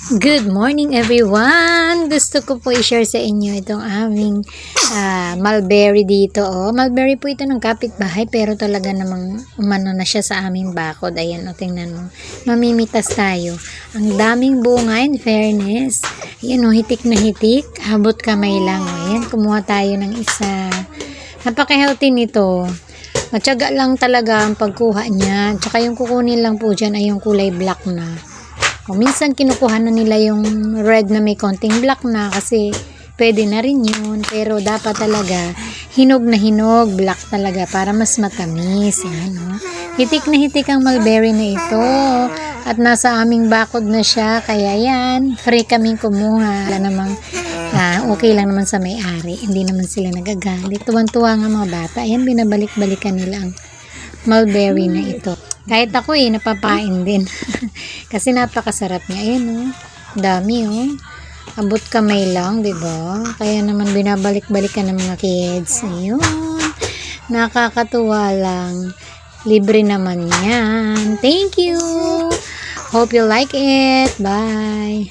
Good morning everyone! Gusto ko po i-share sa inyo itong aming mulberry dito. Mulberry po ito ng kapitbahay pero talaga namang umano na siya sa aming bakod. Ayan tingnan mo. Mamimitas tayo. Ang daming bunga in fairness. Ayan hitik na hitik. Abot kamay lang. Ayan, kumuha tayo ng isa. Napaka-healthy nito. Matyaga lang talaga ang pagkuha niya. Tsaka yung kukunin lang po dyan ay yung kulay black na. Minsan kinukuha na nila yung red na may konting black na kasi pwede na rin yun. Pero dapat talaga hinog na hinog, black talaga para mas matamis. Yan, hitik na hitik ang mulberry na ito. At nasa aming bakod na siya. Kaya yan, free kaming kumuha. Wala namang, okay lang naman sa may-ari. Hindi naman sila nagagalit. Tuwang-tuwa nga mga bata. Ayan, binabalik-balikan nila ang mulberry na ito. Kahit ako napapain din. Kasi napakasarap niya. Ayan dami abot kamay lang, 'di ba? Kaya naman binabalik-balikan ng mga kids. Ayun. Nakakatuwa lang. Libre naman 'yan. Thank you. Hope you like it. Bye.